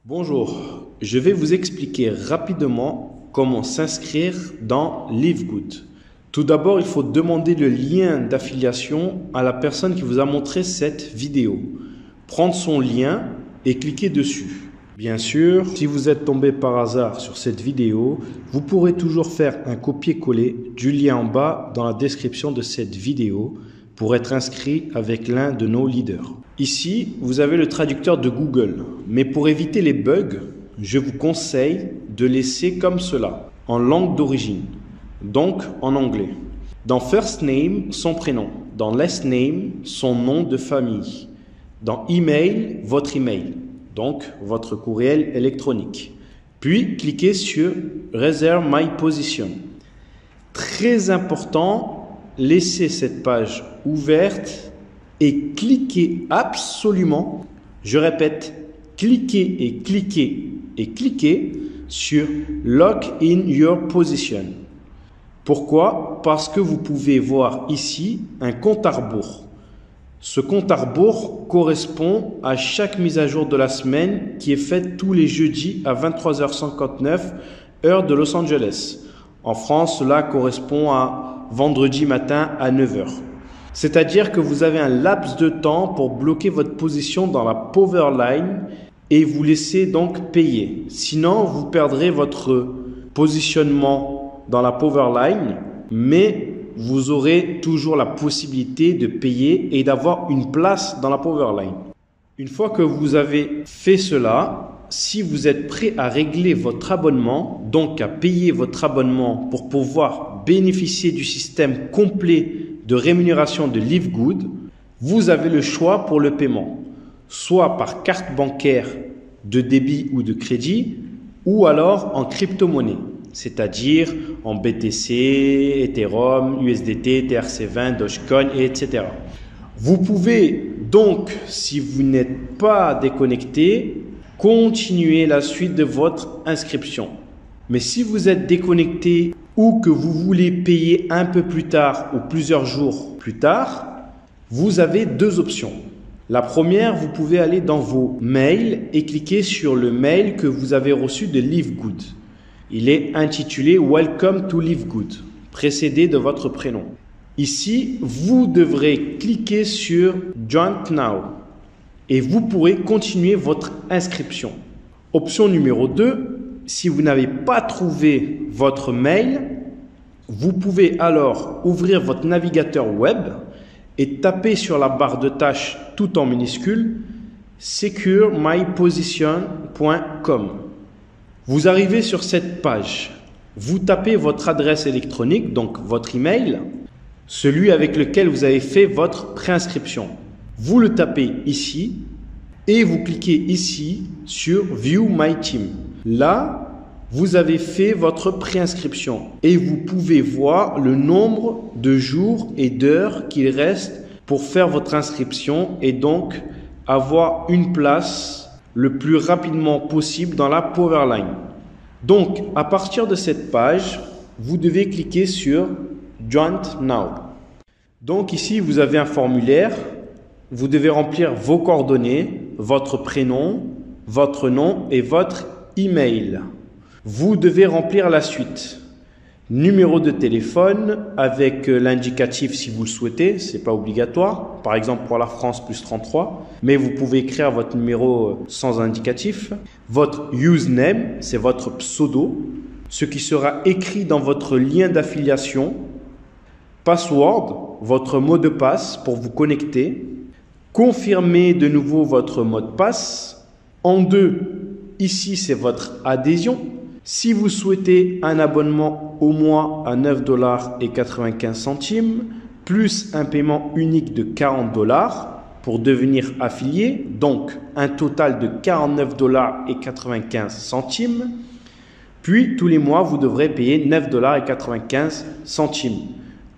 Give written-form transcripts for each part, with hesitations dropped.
Bonjour, je vais vous expliquer rapidement comment s'inscrire dans LiveGood. Tout d'abord, il faut demander le lien d'affiliation à la personne qui vous a montré cette vidéo. Prendre son lien et cliquer dessus. Bien sûr, si vous êtes tombé par hasard sur cette vidéo, vous pourrez toujours faire un copier-coller du lien en bas dans la description de cette vidéo pour être inscrit avec l'un de nos leaders. Ici, vous avez le traducteur de Google, mais pour éviter les bugs, je vous conseille de laisser comme cela, en langue d'origine, donc en anglais. Dans First Name, son prénom. Dans Last Name, son nom de famille. Dans Email, votre email, donc votre courriel électronique. Puis, cliquez sur Reserve My Position. Très important, laissez cette page ouverte et cliquez absolument, je répète, cliquez et cliquez et cliquez sur Lock in your position. Pourquoi? Parce que vous pouvez voir ici un compte à rebours. Ce compte à rebours correspond à chaque mise à jour de la semaine qui est faite tous les jeudis à 23h59 heure de Los Angeles. En France, cela correspond à vendredi matin à 9h. C'est-à-dire que vous avez un laps de temps pour bloquer votre position dans la Powerline et vous laisser donc payer. Sinon, vous perdrez votre positionnement dans la Powerline, mais vous aurez toujours la possibilité de payer et d'avoir une place dans la Powerline. Une fois que vous avez fait cela, si vous êtes prêt à régler votre abonnement, donc à payer votre abonnement pour pouvoir bénéficier du système complet de rémunération de LiveGood, vous avez le choix pour le paiement, soit par carte bancaire de débit ou de crédit, ou alors en crypto-monnaie, c'est-à-dire en BTC, Ethereum, USDT, TRC20, Dogecoin, etc. Vous pouvez donc, si vous n'êtes pas déconnecté, continuer la suite de votre inscription. Mais si vous êtes déconnecté ou que vous voulez payer un peu plus tard ou plusieurs jours plus tard, vous avez deux options. La première, vous pouvez aller dans vos mails et cliquer sur le mail que vous avez reçu de LiveGood. Il est intitulé Welcome to LiveGood, précédé de votre prénom. Ici, vous devrez cliquer sur Join Now et vous pourrez continuer votre inscription. Option numéro 2, si vous n'avez pas trouvé votre mail, vous pouvez alors ouvrir votre navigateur web et taper sur la barre de tâches tout en minuscule securemyposition.com. Vous arrivez sur cette page. Vous tapez votre adresse électronique, donc votre email, celui avec lequel vous avez fait votre préinscription. Vous le tapez ici et vous cliquez ici sur View My Team. Là, vous avez fait votre préinscription et vous pouvez voir le nombre de jours et d'heures qu'il reste pour faire votre inscription et donc avoir une place le plus rapidement possible dans la Powerline. Donc, à partir de cette page, vous devez cliquer sur Join Now. Donc ici, vous avez un formulaire. Vous devez remplir vos coordonnées, votre prénom, votre nom et votre email. Vous devez remplir la suite. Numéro de téléphone avec l'indicatif si vous le souhaitez, ce n'est pas obligatoire. Par exemple pour la France plus 33, mais vous pouvez écrire votre numéro sans indicatif. Votre username, c'est votre pseudo, ce qui sera écrit dans votre lien d'affiliation. Password, votre mot de passe pour vous connecter. Confirmez de nouveau votre mot de passe. En 2, ici c'est votre adhésion. Si vous souhaitez un abonnement au mois à 9,95 $, plus un paiement unique de 40 $ pour devenir affilié, donc un total de 49,95 $, puis tous les mois vous devrez payer 9,95 $.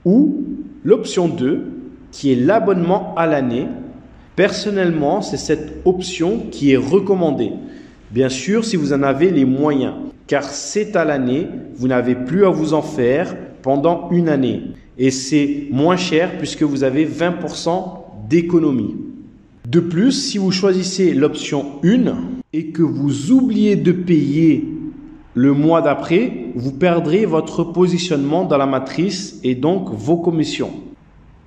Ou l'option 2, qui est l'abonnement à l'année. Personnellement, c'est cette option qui est recommandée. Bien sûr, si vous en avez les moyens, car c'est à l'année, vous n'avez plus à vous en faire pendant une année. Et c'est moins cher puisque vous avez 20% d'économie. De plus, si vous choisissez l'option 1 et que vous oubliez de payer le mois d'après, vous perdrez votre positionnement dans la matrice et donc vos commissions.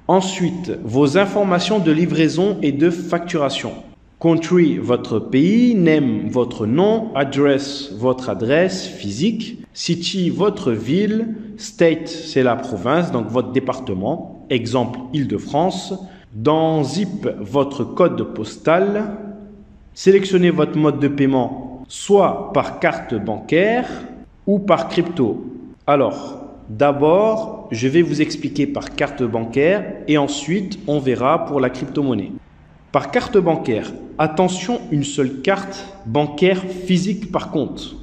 Ensuite, vos informations de livraison et de facturation. Country, votre pays, name, votre nom, address, votre adresse physique, city, votre ville, state, c'est la province, donc votre département, exemple Île-de-France. Dans zip, votre code postal. Sélectionnez votre mode de paiement, soit par carte bancaire ou par crypto. Alors, d'abord, je vais vous expliquer par carte bancaire et ensuite, on verra pour la crypto-monnaie. Par carte bancaire, attention, une seule carte bancaire physique par contre.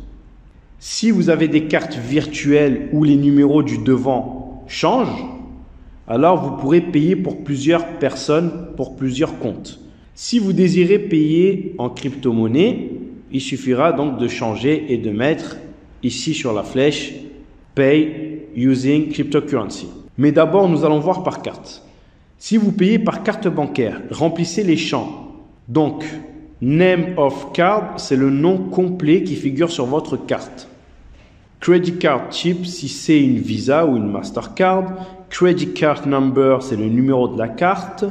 Si vous avez des cartes virtuelles où les numéros du devant changent, alors vous pourrez payer pour plusieurs personnes, pour plusieurs comptes. Si vous désirez payer en crypto-monnaie, il suffira donc de changer et de mettre ici sur la flèche « Pay using cryptocurrency ». Mais d'abord, nous allons voir par carte. Si vous payez par carte bancaire, remplissez les champs. Donc, Name of Card, c'est le nom complet qui figure sur votre carte. Credit Card Chip, si c'est une Visa ou une Mastercard. Credit Card Number, c'est le numéro de la carte.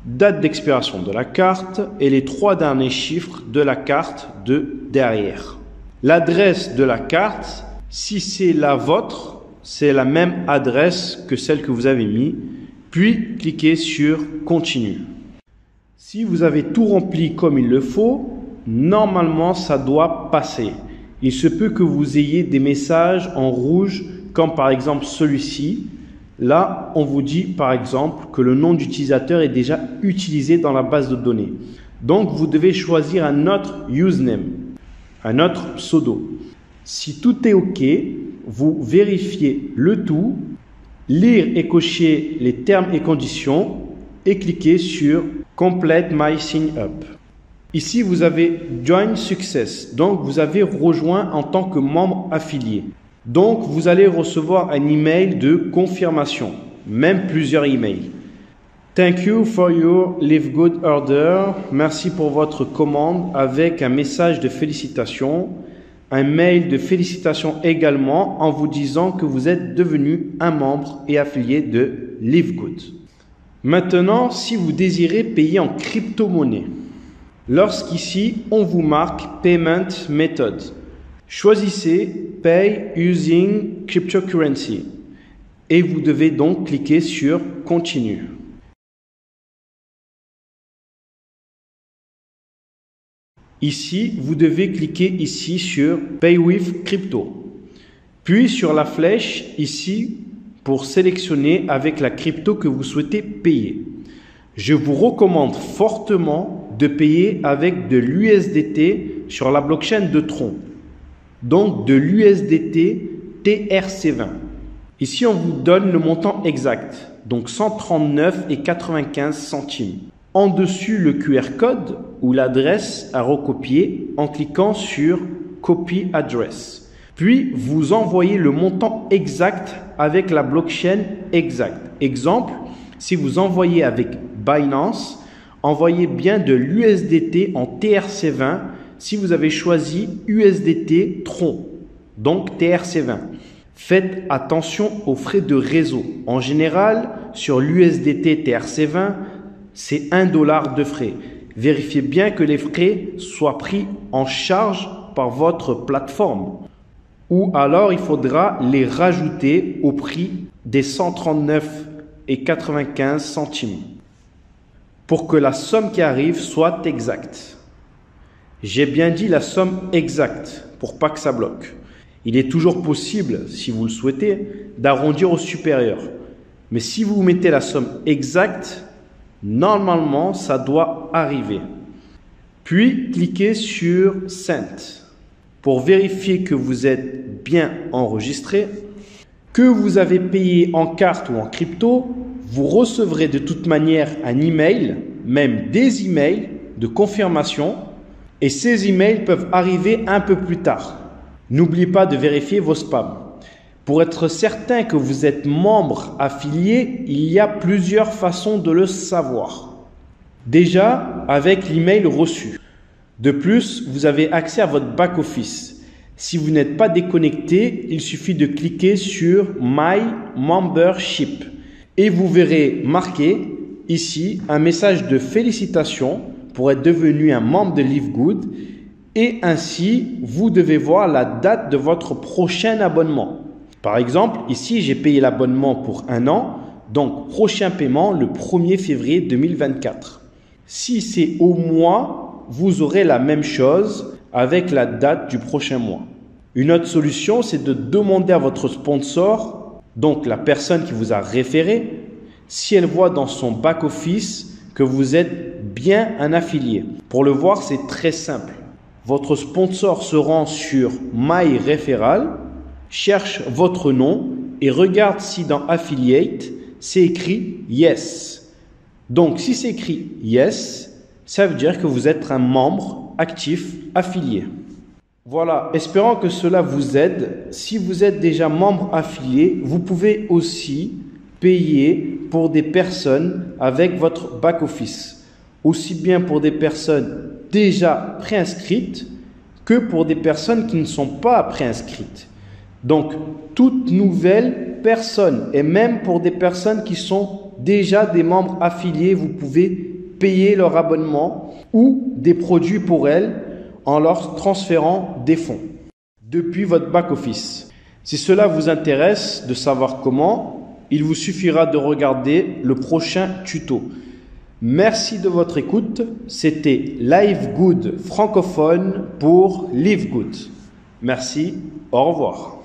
Date d'expiration de la carte et les 3 derniers chiffres de la carte de derrière. L'adresse de la carte, si c'est la vôtre, c'est la même adresse que celle que vous avez mis. Puis, cliquez sur « Continue ». Si vous avez tout rempli comme il le faut, normalement, ça doit passer. Il se peut que vous ayez des messages en rouge, comme par exemple celui-ci. Là, on vous dit par exemple que le nom d'utilisateur est déjà utilisé dans la base de données. Donc, vous devez choisir un autre username, un autre pseudo. Si tout est OK, vous vérifiez le tout, lire et cocher les termes et conditions et cliquez sur Complete my sign up. Ici, vous avez Join Success, donc vous avez rejoint en tant que membre affilié. Donc, vous allez recevoir un email de confirmation, même plusieurs emails. Thank you for your Live Good order. Merci pour votre commande avec un message de félicitations. Un mail de félicitations également en vous disant que vous êtes devenu un membre et affilié de Live Good. Maintenant, si vous désirez payer en crypto-monnaie, lorsqu'ici, on vous marque Payment Method, choisissez Pay using cryptocurrency et vous devez donc cliquer sur Continue. Ici, vous devez cliquer ici sur Pay with Crypto. Puis sur la flèche ici pour sélectionner avec la crypto que vous souhaitez payer. Je vous recommande fortement de payer avec de l'USDT sur la blockchain de Tron. Donc de l'USDT TRC20. Ici, on vous donne le montant exact. Donc 139,95 centimes. En dessus, le QR code ou l'adresse à recopier en cliquant sur Copy Address. Puis, vous envoyez le montant exact avec la blockchain exacte. Exemple, si vous envoyez avec Binance, envoyez bien de l'USDT en TRC20 si vous avez choisi USDT Tron, donc TRC20. Faites attention aux frais de réseau. En général, sur l'USDT TRC20, c'est $1 de frais. Vérifiez bien que les frais soient pris en charge par votre plateforme. Ou alors, il faudra les rajouter au prix des 139,95 centimes pour que la somme qui arrive soit exacte. J'ai bien dit la somme exacte pour pas que ça bloque. Il est toujours possible, si vous le souhaitez, d'arrondir au supérieur. Mais si vous mettez la somme exacte, normalement, ça doit arriver. Puis, cliquez sur Send pour vérifier que vous êtes bien enregistré, que vous avez payé en carte ou en crypto. Vous recevrez de toute manière un email, même des emails de confirmation, et ces emails peuvent arriver un peu plus tard. N'oubliez pas de vérifier vos spams. Pour être certain que vous êtes membre affilié, il y a plusieurs façons de le savoir. Déjà, avec l'email reçu. De plus, vous avez accès à votre back-office. Si vous n'êtes pas déconnecté, il suffit de cliquer sur My Membership et vous verrez marqué ici un message de félicitations pour être devenu un membre de Live Good et ainsi vous devez voir la date de votre prochain abonnement. Par exemple, ici j'ai payé l'abonnement pour 1 an, donc prochain paiement le 1er février 2024. Si c'est au mois, vous aurez la même chose avec la date du prochain mois. Une autre solution, c'est de demander à votre sponsor, donc la personne qui vous a référé, si elle voit dans son back-office que vous êtes bien un affilié. Pour le voir, c'est très simple. Votre sponsor se rend sur My Referral, cherche votre nom et regarde si dans Affiliate, c'est écrit Yes. Donc, si c'est écrit Yes, ça veut dire que vous êtes un membre actif affilié. Voilà, espérant que cela vous aide. Si vous êtes déjà membre affilié, vous pouvez aussi payer pour des personnes avec votre back-office. Aussi bien pour des personnes déjà préinscrites que pour des personnes qui ne sont pas préinscrites. Donc, toute nouvelle personne et même pour des personnes qui sont déjà des membres affiliés, vous pouvez payer leur abonnement ou des produits pour elles en leur transférant des fonds depuis votre back-office. Si cela vous intéresse de savoir comment, il vous suffira de regarder le prochain tuto. Merci de votre écoute. C'était Live Good francophone pour Live Good. Merci, au revoir.